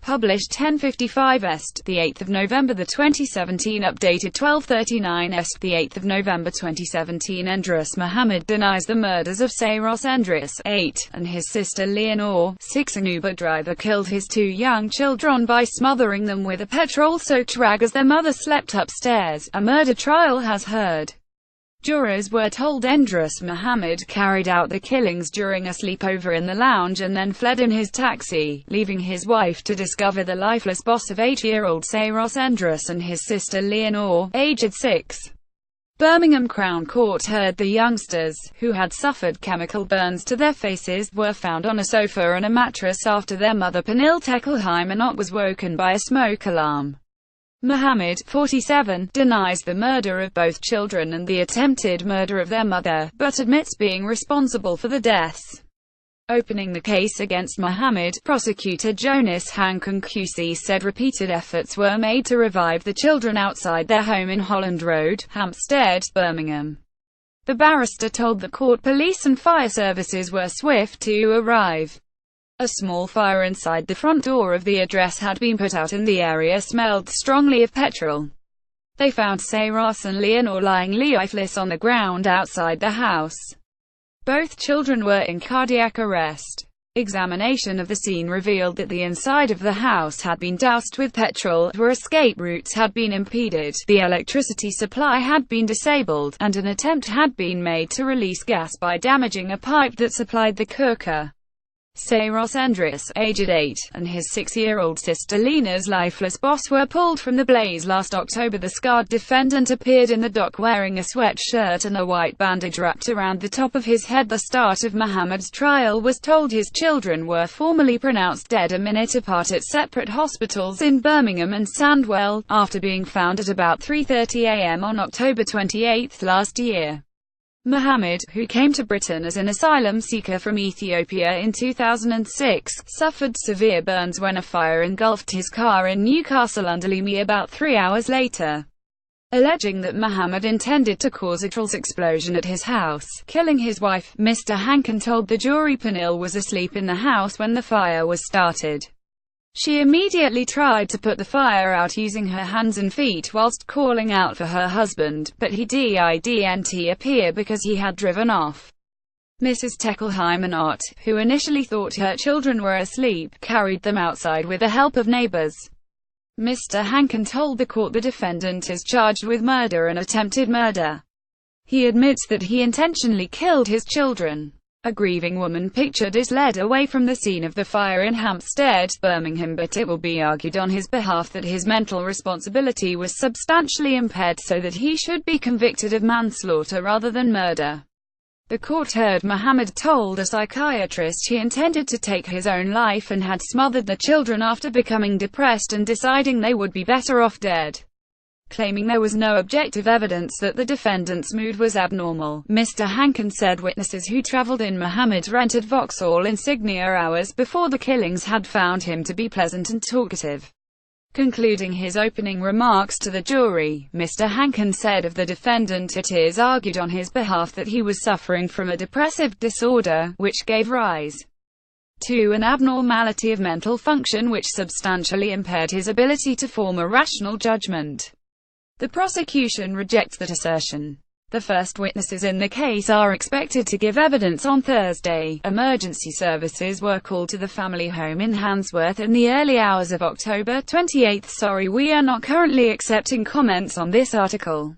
Published 10:55 Est, the 8th of November 2017. Updated 12:39 Est, the 8th of November 2017. Endris Mohammed denies the murders of Saros Endris, 8, and his sister Leanor, 6. An Uber driver killed his 2 young children by smothering them with a petrol-soaked rag as their mother slept upstairs, a murder trial has heard. Jurors were told Endris Mohammed carried out the killings during a sleepover in the lounge and then fled in his taxi, leaving his wife to discover the lifeless boss of 8-year-old Saros Endris and his sister Leanor, aged 6. Birmingham Crown Court heard the youngsters, who had suffered chemical burns to their faces, were found on a sofa and a mattress after their mother Pernille Teckelheimer was woken by a smoke alarm. Mohammed, 47, denies the murder of both children and the attempted murder of their mother, but admits being responsible for the deaths. Opening the case against Mohammed, prosecutor Jonas Hanken QC said repeated efforts were made to revive the children outside their home in Holland Road, Hampstead, Birmingham. The barrister told the court police and fire services were swift to arrive. A small fire inside the front door of the address had been put out and the area smelled strongly of petrol. They found Saros and Leanor lying lifeless on the ground outside the house. Both children were in cardiac arrest. Examination of the scene revealed that the inside of the house had been doused with petrol, where escape routes had been impeded, the electricity supply had been disabled, and an attempt had been made to release gas by damaging a pipe that supplied the cooker. Saros Endris, aged 8, and his 6-year-old sister Leanor's lifeless boss were pulled from the blaze last October. The scarred defendant appeared in the dock wearing a sweatshirt and a white bandage wrapped around the top of his head. The start of Mohammed's trial was told his children were formally pronounced dead a minute apart at separate hospitals in Birmingham and Sandwell, after being found at about 3:30 a.m. on October 28 last year. Mohammed, who came to Britain as an asylum seeker from Ethiopia in 2006, suffered severe burns when a fire engulfed his car in Newcastle-under-Lyme about 3 hours later. Alleging that Mohammed intended to cause a petrol explosion at his house, killing his wife, Mr. Hanken told the jury Pernille was asleep in the house when the fire was started. She immediately tried to put the fire out using her hands and feet whilst calling out for her husband, but he didn't appear because he had driven off. Mrs. Teckelheimer, who initially thought her children were asleep, carried them outside with the help of neighbors. Mr. Hanken told the court the defendant is charged with murder and attempted murder. He admits that he intentionally killed his children. A grieving woman pictured is led away from the scene of the fire in Hampstead, Birmingham, but it will be argued on his behalf that his mental responsibility was substantially impaired so that he should be convicted of manslaughter rather than murder. The court heard Mohammed told a psychiatrist he intended to take his own life and had smothered the children after becoming depressed and deciding they would be better off dead. Claiming there was no objective evidence that the defendant's mood was abnormal, Mr. Hanken said witnesses who traveled in Mohammed's rented Vauxhall Insignia hours before the killings had found him to be pleasant and talkative. Concluding his opening remarks to the jury, Mr. Hanken said of the defendant it is argued on his behalf that he was suffering from a depressive disorder, which gave rise to an abnormality of mental function which substantially impaired his ability to form a rational judgment. The prosecution rejects that assertion. The first witnesses in the case are expected to give evidence on Thursday. Emergency services were called to the family home in Handsworth in the early hours of October 28. Sorry, we are not currently accepting comments on this article.